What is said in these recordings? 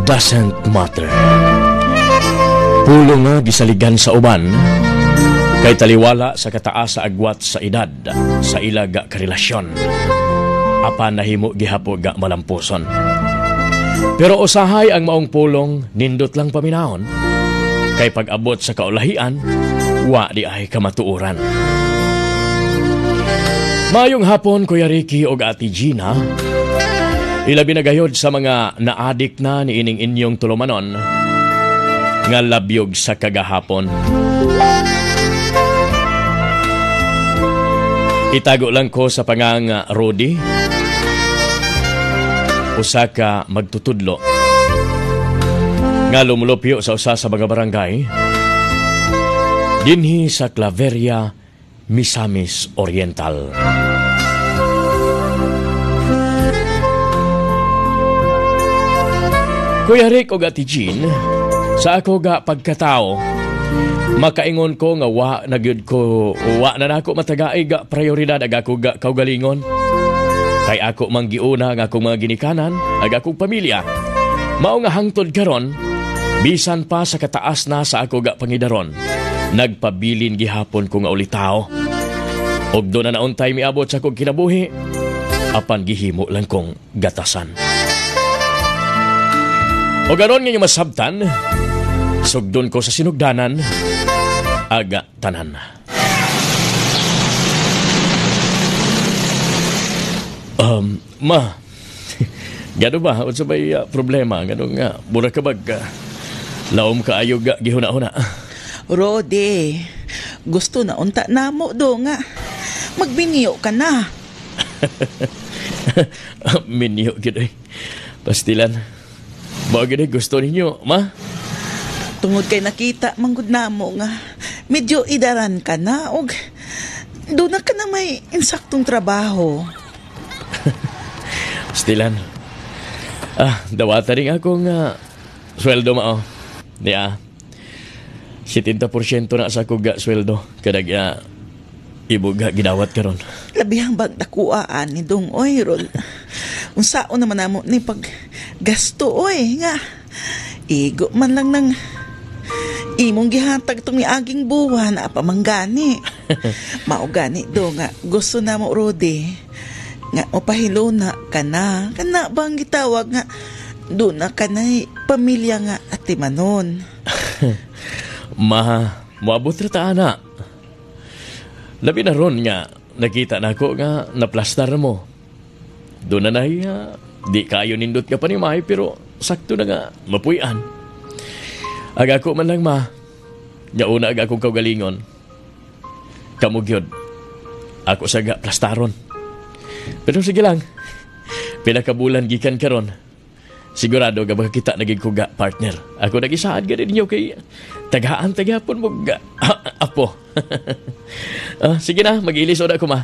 doesn't matter. Pulong nga gisaligan sa uban, kay taliwala sa kataas sa agwat sa edad, sa ilaga karelasyon. Apan nahimo gihapon ga malampuson. Pero usahay ang maong pulong, nindot lang paminahon. Kay pag-abot sa kaulahian, wa di ay kamatuuran. Mayong hapon, Kuya Ricky o Ate Gina. Ilabi na gayod sa mga naadik na ni ining inyong tulumanon nga labyog sa kagahapon. Itago lang ko sa pangang Rudy, usa ka magtutudlo nga lumulupyo sa usa sa mga barangay dinhi sa Claveria, Misamis Oriental. Kuya Rick o Ate Jean, sa ako ga pagkatao, makaingon ko nga wa na nako matagaay ga prioridad ag ako ga kaugalingon. Kay ako manggiuna nga akong mga ginikanan ag akong pamilya. Mao nga hangtod karon, bisan pa sa kataas na sa ako ga pangidaron, nagpabilin gihapon ko nga uli tao. Og do na nauntay miabot sa akong kinabuhi, apan gihimo lang kong gatasan. O ganon nga masabtan, sugdon ko sa sinugdanan, aga tanan. Ma, gano ba? Unsa bay problema? Gano nga, mura ka bag, laom ka ayog gihuna-huna. Rode, gusto na unta na mo do nga. Magbiniyo ka na. Minyo gid ay. Pastilan. Bagay na gusto ninyo, ma? Tungod kay nakita manggod na mo nga medyo idaran ka na og doon na ka na may insaktong trabaho. Stilan. Dawata rin akong sweldo mao. Niya. 70% na sa akong sweldo. Kadag ibuga gidawat karon. Labihang bag nakuhaan ni Dong oy rol. Unsao naman namo ni pag gasto oy nga. Igo man lang nang imong gihatag tong miaging buwan na pamanggani. Mao gani do nga gusto na mo Rode nga opahilo na kana bang gitawag nga do na kanay pamilya nga atimanon. Moabot ra ta ana. Labi na ron nga nakita nako nga naplastar mo. Do na nay di kayo nindot ka pa ni May pero sakto na nga mapuyan. Aga ko man lang ma. Yauna aga akong kaugalingon. Kamugyod. Ako saga plastaron. Pero sige lang. Pinakabulan gikan karon. Sigurado ga baka kita naging kuga partner. Ako nagisaad ka rin niyo kay tagaan-tagapon mo ga. Apo. Sige na, mag-ilisod ako ma.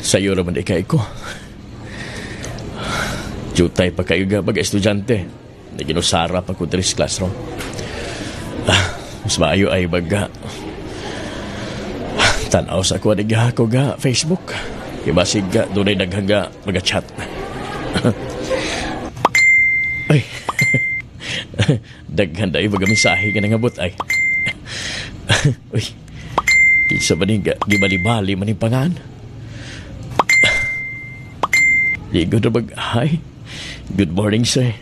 Sa'yo naman ikay ko. Jutay pa kayo ga mag-estudyante. Naginusara pa ko sa classroom. Mas maayo ay baga. Tanaw sa ako nagha ko ga Facebook. Ibasig ga, doon ay naghaga mag-chat. Ay. Daghan da ay baga mensahe ka nangabot ay. Uy. Kinsa ba ni gibali-bali man yung pangan? Ligo na hi. Good morning, sir.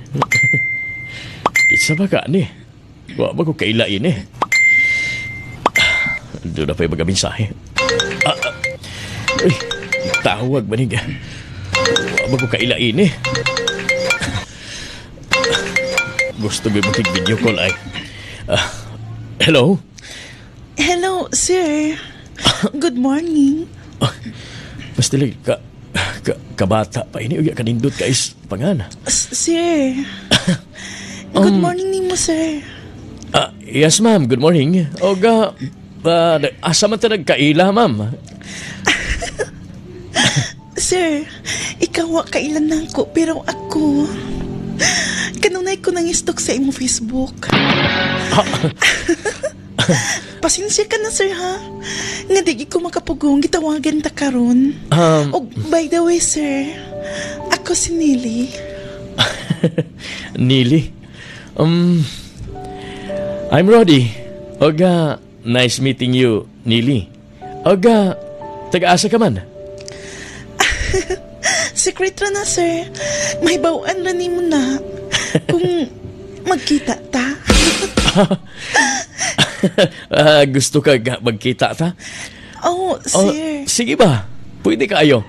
Kitsa ba ka ni? Wa ba ko kailain eh? Doon na pa yung magaminsahe. Uy, tawag ba niya? Wa ba ko kailain eh? Gusto ba mag-video call ay? Hello? Hello, sir. Good morning. Basta lang, kabata pa ini, uya kanindot ka is pangan. Sir. Good morning nimo, sir. Yes, ma'am. Good morning. Oga, asa man ta nagkaila, ma'am? Sir, ikaw wa kailan na ako, pero ako, kanunay ko nang istok sa imong Facebook. Pasensya ka na, sir, ha? Nga di ko makapugong, gitawagan ta karon. By the way, sir, ako si Nili. Nili? I'm Roddy. Oga, nice meeting you, Nili. Oga, taga-asa ka man? Secret ra na, sir. May bawaan ra nimo na kung magkita ta. Gusto ka magkita ta? Oh, sir. Sige ba? Pwede kayo.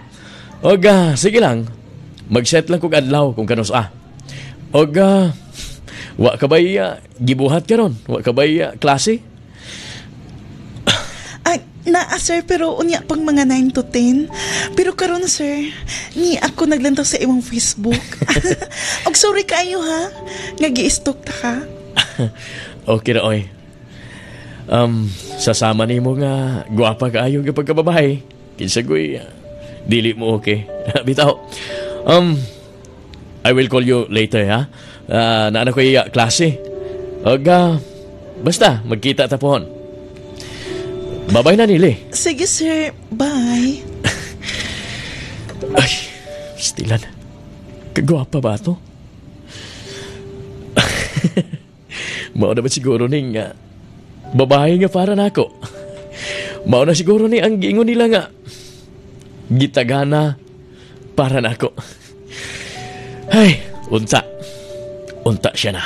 Oga, sige lang. Mag-set lang kong adlaw kung kanus Oga, wa ka ba'y gibuhat ka ron? Wa ka ba'y klase? Ay, naa, sir, pero unya pang mga 9 to 10. Pero karon, sir, ni ako naglantaw sa imong Facebook. Og sorry kayo, ha? Nga gi-stalk ta ka. Okay na, oy. Sasama ni mo nga guwapa kaayo nga pagkababahay. Kinsagoy, dili mo okay. Bitaw. I will call you later, ha? Naana ko iya klase. Oga, basta, magkita ta pohon. Babay na, Nili. Sige, sir. Bye. Ay, stilan. Kagwapa ba ito? Mao na ba siguro ning babae nga para nako? Mao na siguro ni ang giingon nila nga gitagana para nako. Ay, unta. Unta siya na.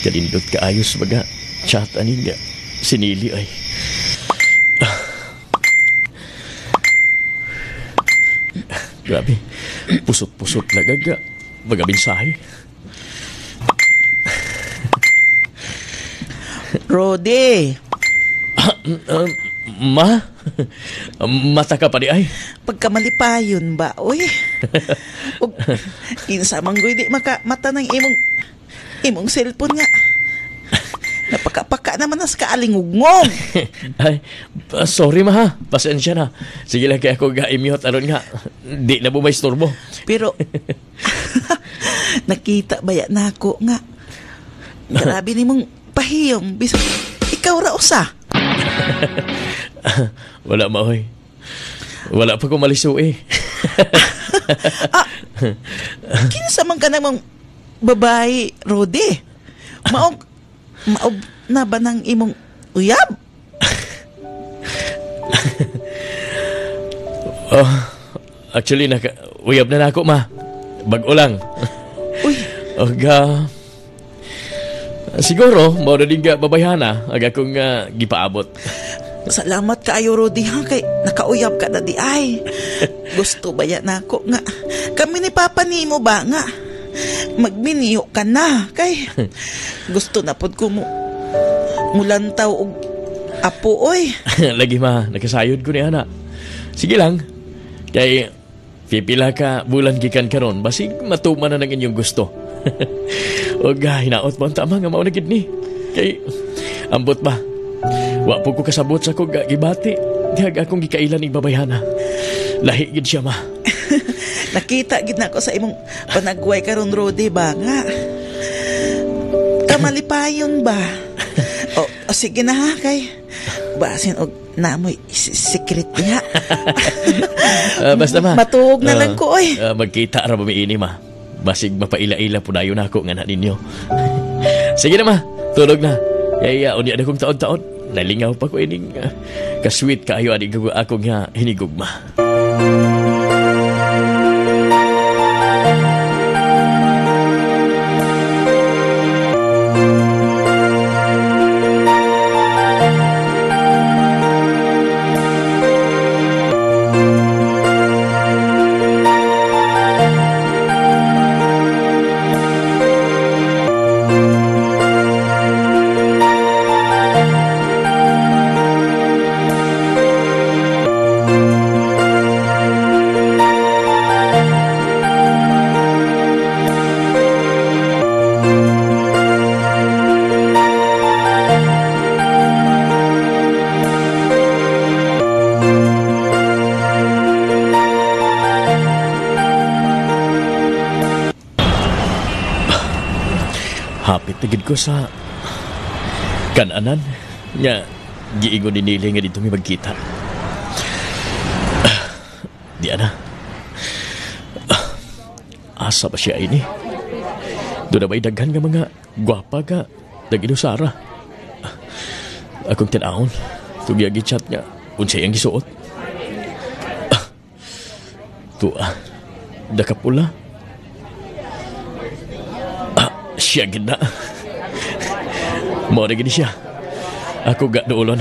Kalindot ka ayos baga chat aning sinili ay. Grabe, pusot-pusot lagaga baga mensahe. Rodi. Ma? Mata ka pa di ay? Pagkamalipayon ba, oy? Og kinsa manggoy di mata ng imong cellphone nga. Napaka-paka naman nas kaalingugngong. Ay, sorry ma ha. Pasensya na. Sige lang kaya ako ga-imute aron nga. Di na mo may storbo. Pero nakita baya na ako nga. Grabe ni mong pahiyom. Bisag ikaw ra usa. Wala maoy. Wala pa ko maliso eh. Kinsa man ka namang babae, Rodi? Maog na ba ng imong uyab? Actually, uyab na ako, ma. Bago lang. Uy. Siguro, mao na din ka babayhana, aga kong gipaabot. Salamat kaayo, Rodi, ha? Kay nakauyab ka na di ay. Gusto ba yan ako nga? Kami ni Papa ni mo ba nga? Magminiyo ka na. Kay gusto na pod ko mulantaw og apo, oy. Lagi ma, nakasayod ko ni ana. Sige lang. Kay pipila ka bulan gikan karon, basig matuman na ng inyong gusto. Og hinaot mo ang tama nga mao na gid ni. Kay ambot ba? Wa po ko kasabot sa kog gibati. Dihag akong gikailan ing babayhana. Lahi gid siya, ma. Nakita gid na ko sa imong panagway karon, Rodi, ba nga? Kamalipayon ba? O sige na ha, kay basin og namoy secret niya. Basta ma. Matuog na lang ko, oy. Magkita ra ba ini ma. Basig mapaila-ila po dayon ako nga na ninyo. Sige na ma, tulog na. Kaya unya na kong taon-taon. Nalingaw pa ko ining kasweet kaayo aning ako nga hinigugma. Hapit tigid ko sa kananan nga giingon ni Nili nga dito mi magkita. Di ana. Asa ba siya ini? Doon na ba'y daghan nga mga gwapa ka nag-inusara? Akong tinahon, tugyagi chat nga, unsay ang gisuot. Tuwa, dakapula. Siya gina. Mau na gini siya. Ako gak doolon.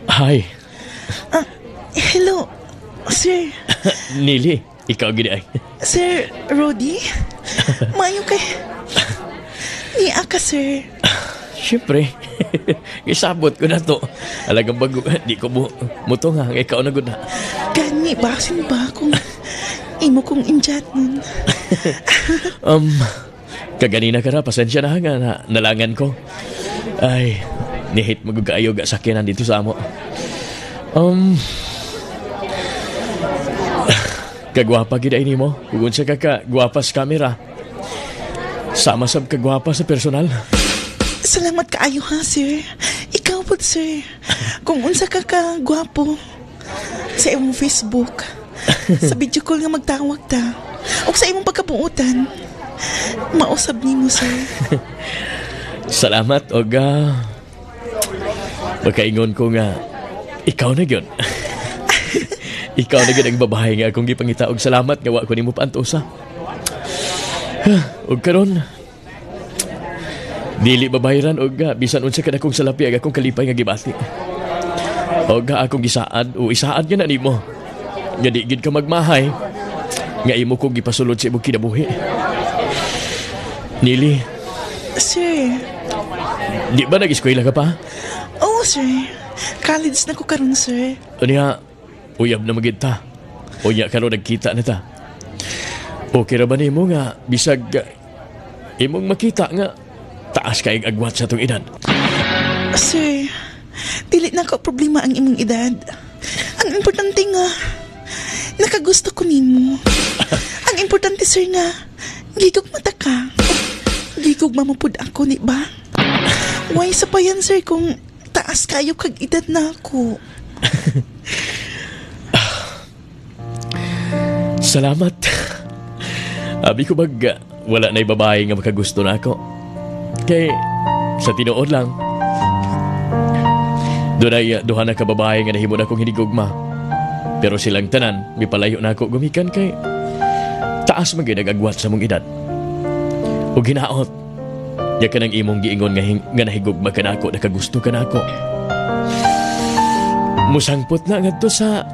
Hi. Hello, sir. Nili, ikaw gini ay. Sir Rudy? Mayo kay... Ni aka, sir. Siyempre. Isabot ko na to. Alagang bago, di ko muto nga. Ikaw na gud na. Gani, basin ba kung imo kong injat nun? Kaganina ka ra, pasensya na nga na nalangan ko. Ay, nihit magugaayo ga sakyanan dito sa amo. Kagwapa gid ay nimo. Kung sa kagwapa sa kamera. Sama sab kagwapa sa personal. Salamat kaayo ha, sir. Ikaw po, sir. Kung unsa ka gwapo sa imong Facebook, sa video call nga magtawag ta, o sa imong pagkabuutan, mausab nimo, sir. Salamat, Oga. Pagkaingon ko nga, ikaw na gyud. Ikaw na gyud ang babae nga akong gipangita og salamat nga wa ko nimo paantosa. Og karon, dili babayaran og bisan unsa kada akong salapi ag akong kalipay nga gibati. Og akong gisaad o isaad nga na nimo. Nga di gid ka magmahay nga imo kong gipasulod sa imong kinabuhi. Nili. Sir. Di ba nag-eskwela ka pa? Oo, sir. College na ko karon, sir. Unya, uyab na magid ta. Unya karon nagkita na ta. Okay ra ba nimo nga bisag imong makita nga taas kayong agwat sa itong edad? Sir, dili na ko problema ang imong edad. Ang importante nga, nakagusto ko nimo. Ang importante, sir, nga, gigog mata ka. Gigog mamapod ako, di ba? Why sa pa yan, sir, kung taas kayo kag edad na ako? Salamat. Abi ko bag wala na'y babae nga makagusto na ako. Kay, sa tinuod lang, doon ay duha na kababae nga nahimo na akong hinigugma. Pero silang tanan, may palayo na ako gumikan kay taas maginagagwat sa mong edad. O ginaot, ya ka nang imong giingon nga nahigugma ka na ako, nakagusto ka na ako. Musangpot na nga to sa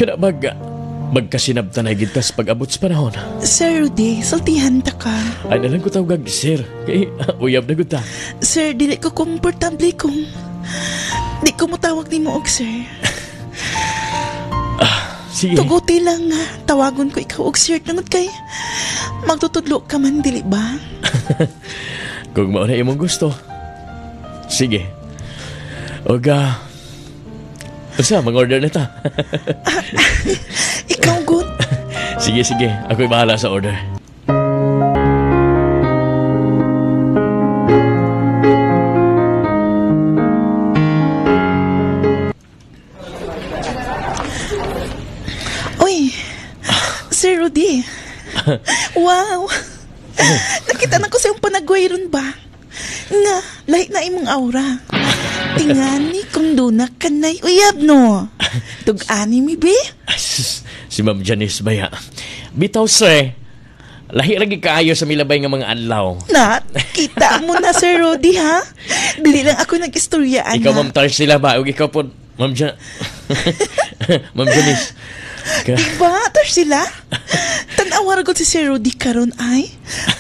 kanabag magkasinabtan ay gitas pag-abot sa panahon. Sir Rudy, saltihan ta ka. Ay nalang ko tawag, sir. Kay uyab na gud ta. Sir, dili ko komportable kung di ko mo tawag ni mo og sir. Sige. Tuguti lang nga, tawagon ko ikaw og sir tungod kay magtutudlo ka man, dili ba? Kung mauna imong gusto. Sige. Oga, basta, mag-order na ta. Ikaw, good. Sige, sige. Ako'y bahala sa order. Rudy. Wow. Nakita na ko sa iyong panagway ron ba? Nga, lahi na imong aura. Tingani kung doon na kanay uyab no. Tug-ani mi be? Si Ma'am Janice baya. Bitaw sir, lahi lagi kaayo sa milabay nga mga adlaw. Nat, kita mo na Sir Rudy ha? Dili lang ako nag-istorya, ana. Ikaw Ma'am Tarsila ba? O ikaw po, Ma'am Ma'am Janice. Diba, Tarsila? Tanawar ko si Sir Rudy karon ay.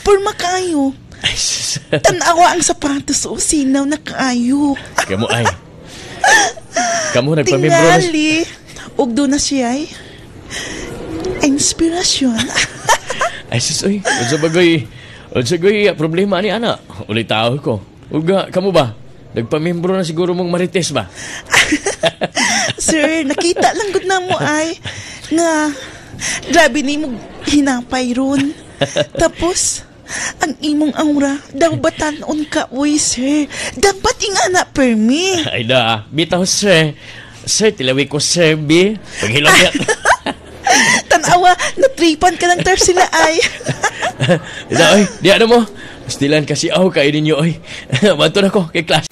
Porma kaayo. Tanawa ang sapatos o sinaw na kaayo. Kamu ay. Kamu nagpamembro na. Tingali. Ugdo na siya ay. Inspirasyon. Ay sus, oy. Unsa bagay problema ni ana. Ulit tao ko. Uga, kamu ba? Nagpamembro na siguro mong Marites ba? Sir, nakita lang gud na mo ay nga grabe ni mo hinapay ron. Tapos ang imong aura daw batanon ka uy sir. Dapat ingana per me. Ay da, bitaw sir. Sir, tilawi ko sir B. Paghilom yan. Tanawa, natripan ka ng Tarsila ay. Ida, oy, di ano mo. Pastilan kasi ako kayo ninyo, oy. Banto na ko kay class.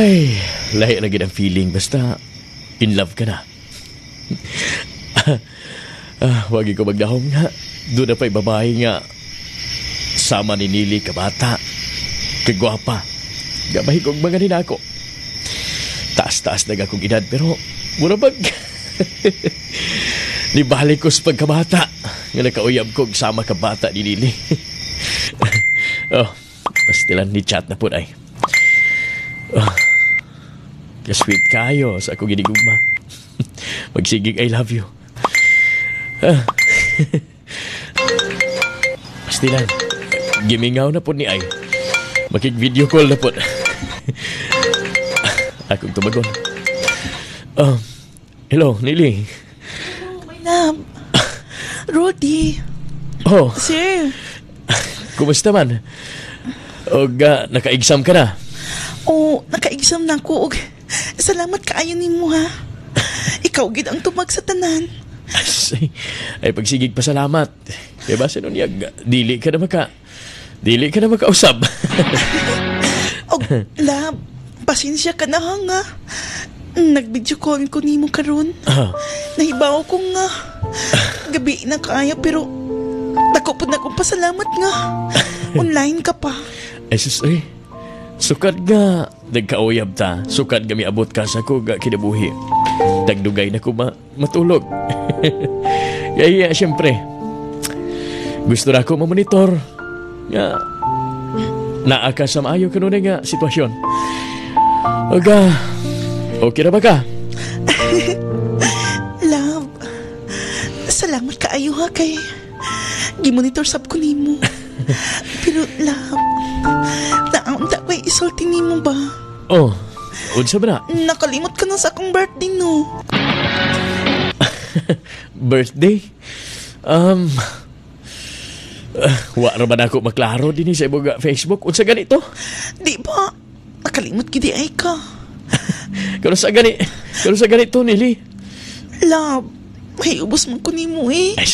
Ay, lahi na gid ang feeling basta in love ka na. Wagi ko magdahom nga. Doon na pa'y babae nga sama ni Nili ka bata. Kagwapa. Gamay kong mga ninako. Taas-taas na akong edad pero mura bag. Nibalik ko sa pagkabata. Nga nakauyab kong sama ka bata ni Nili. Pastilan ni chat na po ay. Kasweet kayo sa akong ginigugma. Magsigig I love you. Pastilan. Gimingaw na po ni ay. Makig-video call na po. Akong tumagon. Hello, Nili. My love. Rudy. Oh, Sir. kumusta man? O naka-exam ka na? Naka-exam na ako. Salamat kaayo nimo ha. Ikaw gid ang tumag sa tanan. Ay pagsigig pasalamat. Kaya ba sinuniyag, dili ka na makausap. Love, pasensya ka na nga. Nag-video call ko nimo karon. Nahibaw ko nga. Gabi na kaya pero dako po na akong pasalamat nga. Online ka pa. Ay sus, sukat nga nagkauyab ta. Sukat nga miabot ka sa ko ga kinabuhi. Dagdugay na ko matulog. Kaya siyempre gusto na ako mamonitor nga naa ka sa maayo kanunay nga sitwasyon. Okay na ba ka? Love, salamat kaayo ha kay gimonitor sab ko nimo. Pero love, naunta ko'y isulti nimo ba? Unsa ba na? Nakalimot ka na sa akong birthday no. Birthday? Wa raman ako maklaro din sa ibuga Facebook. Unsa ganito? Di ba? Nakalimot gidi ay ka. Kano sa ganito, Nili? Love, may ubos man ko nimo eh. Ay,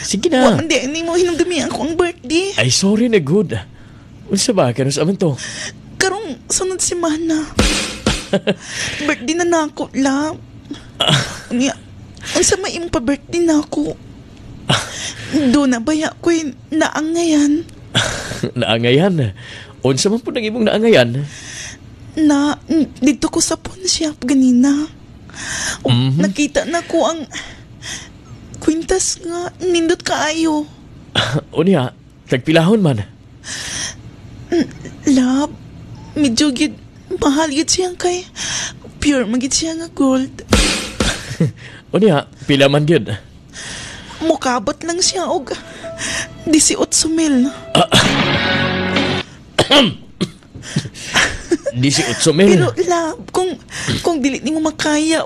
sige na. Wa man di nimo hinumdumi ako ang birthday. Ay, sorry na good. Unsa ba? Kano sa man to? Karong sunod semana. Birthday na nako, love. Unsa may imong pa-birthday na ako. Doon na baya ko naangayan. Naangayan? Unsa man po nang imong naangayan? Dito ko sa pawn shop ganina. Nakita na ko ang kwintas nga nindot kaayo. Unya, tagpilahon man. Love, medyo gid mahal gid siya kay pure magid siya nga gold. Unya, pila man gid? Mukabot lang siya og 18,000. 18,000? Pero love, kung dili nimo makaya,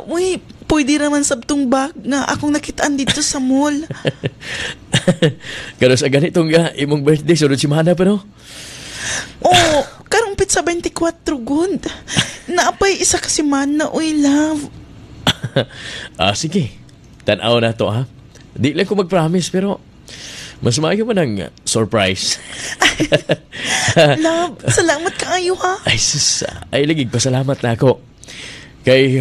pwede raman sabtong bag nga akong nakitaan dito sa mall. Kano sa ganitong imong birthday sunod semana pa no? Karong pizza 24 gud. Naapay isa ka semana, love. Sige. Tan-aw na to ha. Di lang ko mag-promise pero mas maayo man ang surprise. Love, salamat kaayo ha. Ay sus, ay lagig pasalamat na ako. Kay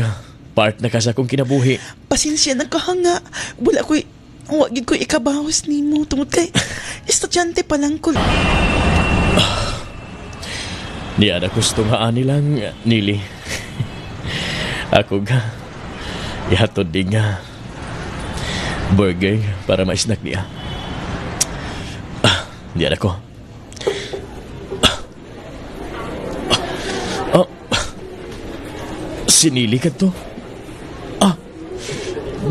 part na ka sa akong kinabuhi. Pasensya na ka nga. Wala ko'y wagid ko'y ikabawas nimo tungod kay estudyante pa lang ko. Niya na gustong haan nilang Nili. Ako nga ihatod din nga burger para ma-snack niya. Niya na ko. Sinili ka to?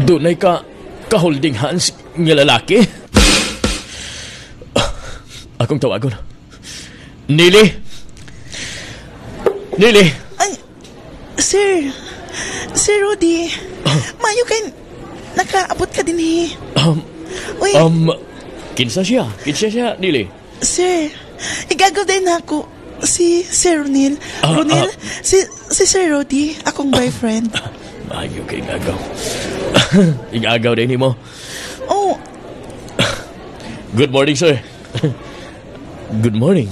Dunay ka-holding hands nga lalaki? Akong tawagon. Nili! Nili! Ay, Sir Rudy, mayo kay nakaabot ka din eh. Kinsa siya, Nili? Sir, igagaw din ako. Si Sir Ronil. Si Sir Rudy, akong boyfriend. Mayo kay igagaw. Igagaw din mo. Good morning, sir. Good morning.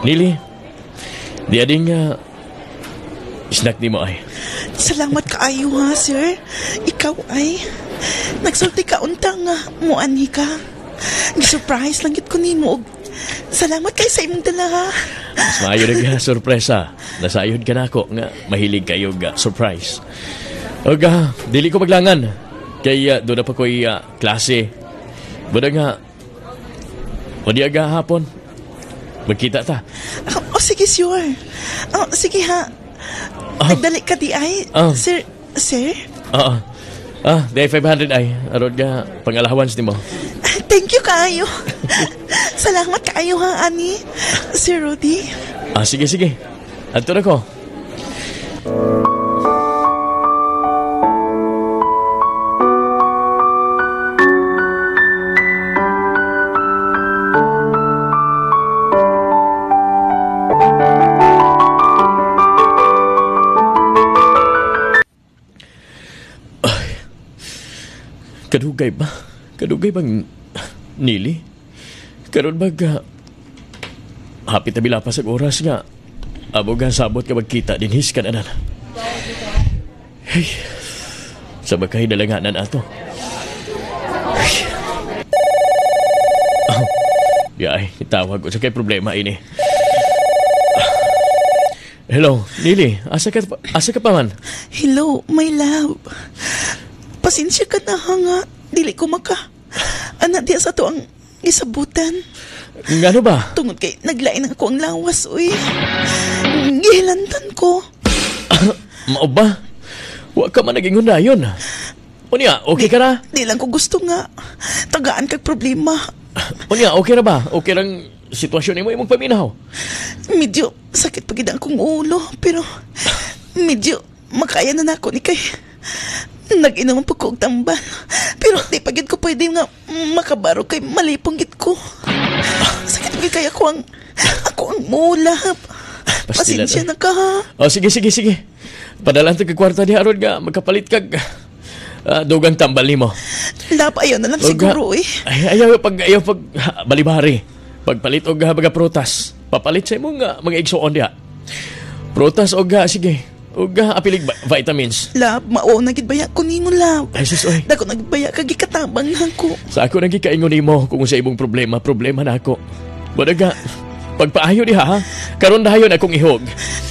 Nili, Di ading snack ni mo ay. Salamat kaayo ha, sir. Ikaw ay nagsulti ka unta nga muanhi ka. Gi-surprise lang gid ko nimo. Salamat kay sa imong dala ha. Mas maayo na sorpresa. Nasayod ka na ako nga mahilig kayo surprise. Og dili ko maglangan. Kaya doon na pa ko'y klase. Buda nga, o di aga hapon. Magkita ta. Sige, sure. Sige ha. Nagdali ka di ay. Sir? Di 500 ay. Arod nga, pang-allowance ni mo. Thank you kaayo. Salamat kaayo ha, ani. Sir Rudy. Sige. Anto na ko. Kadugay bang nili? Karon bag hapit na bilapas ang oras nga. Abo nga sabot ka magkita dinhis ka na. Hey, sa bagay dalanganan ato. Ay, itawag ko sa kay problema ini. Hello, Nili. Asa ka pa man? Hello, my love. Pasensya ka na nga. Dili ko anak diya sa to ang isabutan. Ngano ba? Tungod kay naglain ako ang lawas, uy. Gihilantan ko. Mao ba? Wa ka man naging hunayon. Unya, okay ka na? Di lang ko gusto nga. Tagaan kag problema. Unya, okay na ba? Okay lang sitwasyon mo imong paminaw? Medyo sakit pagid ang kong ulo. Pero medyo makaya na nako ni kay nag-inom po ko og tambal. Pero di pagid ko pwede nga makabaro kay malipong git ko. Sakit pagid kay ako ang mulap. Pasensya na ka ha. Sige. Padalan ta kag kwarta di aron nga magkapalit kag dugang tambal nimo. Lap ayaw na lang siguro eh. Ayaw pag balibari. Pagpalit og baga prutas. Papalit sa imo nga mga igsuon diha. Prutas og sige. Og apilig vitamins. Lab, mao na gid baya ko nimo, lab. Ay sus oy. Dako nagbaya kag gikatabang nako. Sa ako nagikaingon nimo kung sa imong problema na ako. Badaga pagpaayo diha ha. Karon dayon akong ihog.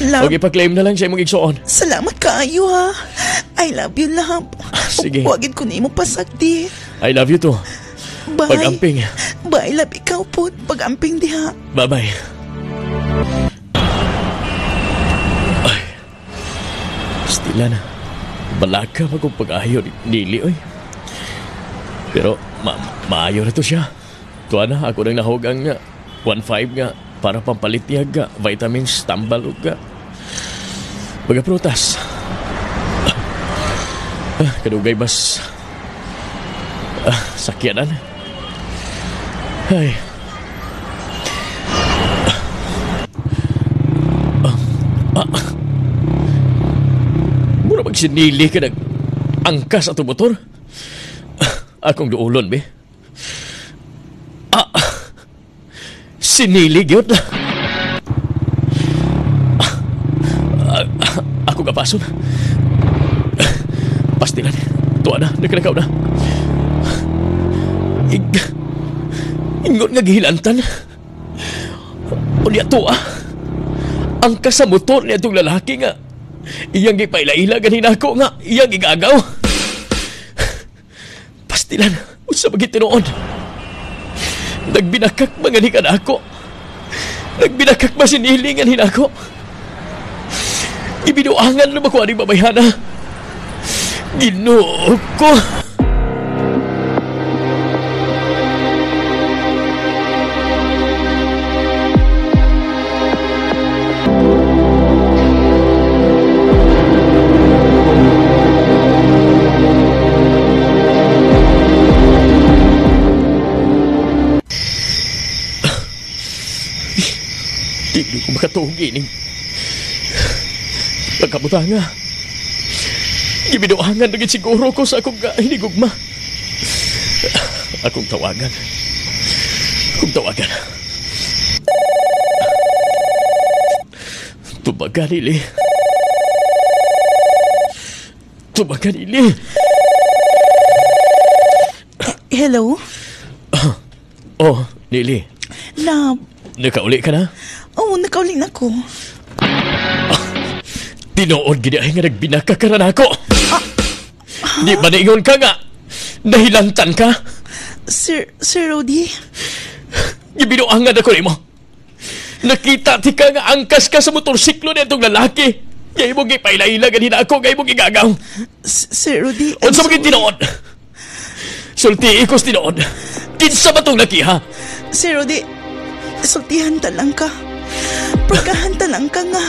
Lab, og ipa-claim na lang sa imong igsuon. Salamat kaayo ha. I love you, lab. Sige. Wagid ko nimo pasagdi. I love you too. Bye. Pag-amping. Bye, lab, ikaw po. Pag-amping diha. Bye-bye. Stila na. Balaka pa kung pag-ayo nili, oy. Pero, maayo na to siya. Tuwa na, ako nang nahugang nga. 1.5 nga, para pampalit niya ga. Vitamins, tambal o ga. Baga prutas. Kadugay bas. Sakyanan. Ay. Mura magsinili ka angkas ato motor. Akong duulon, be. Sinili, gyud. Ako kapason. Pastilan. Tuwa na, nagkalakaw na. Ingon nga gihilantan. O niya tuwa. Angkas sa motor niya itong lalaki nga. Iyang gipaila-ila ganin ako nga. Iyang gigagaw. Pastilan. Unsa bagay tinuon. Nagbinakak mga ni ka na ako. Nagbinakak ba sinilingan hin ako. Ibinuangan na makuha ni babayhana. Ginoo ko. Hindi ko makatuhog ining pagkabutanga. Gibinuangan na siguro ko sa akong hinigugma. Akong tawagan. Tubaga, Nili. Tubaga, Nili. Hello? Oh, Nili. Love. Nakauli ka na? Oo, nakauling ako. Tinuod gini ay nga nagbinaka ka na ako. Di ba naingon ka nga? Nahilantan ka? Sir Rudy? Gibinuangan ako mo. Nakita ti ka nga angkas ka sa motorsiklo na itong lalaki. Kaya mo gipailaila ganina ako, kaya mo gigagaw. Sir Rudy? Unsa mo tinuod? Sulti ikos tinuod. Kinsa ba itong laki, ha? Sir Rudy, sultihan lang ka. Pagkahanta lang ka nga.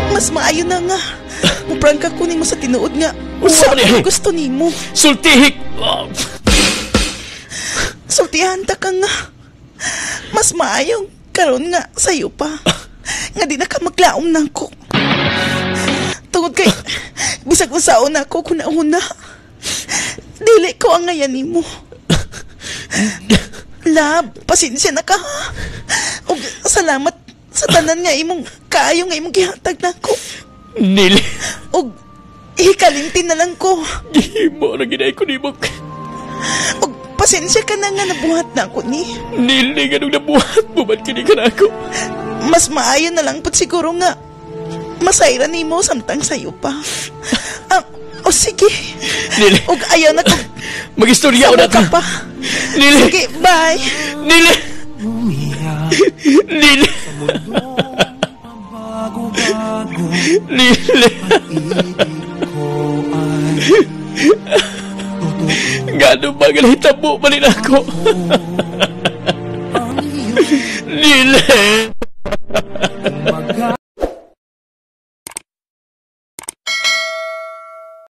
Mas maayo na nga. Muprang ka kunin mo sa tinuod nga. Unsa man eh? Gusto ni mo. Sultihik! Sultihan ta ka nga. Mas maayong karon nga sa'yo pa. Nga di na ka maglaom na ko. Tungod kay bisag usaon na ako kuna-una. Dili ko ang ngayon ni mo. Lab, pasensya na ka ha. O salamat sa tanan nga imong kaayo nga imong gihatag na ko. Nili. O ihikalintin na lang ko. Gihimo na ginay ko ni mo. O pasensya ka na nga nabuhat na ako ni. Nili, ganun nabuhat mo man kini ka na ako. Mas maayo na lang po siguro nga. Masayra ni mo samtang sayo pa. O sige. Nili. O ayaw na ko. Magistorya na ka ka. pa. Nili. Sige, bye. Nili. Nili. Nili. Gano'n ba galita po pa rin ako?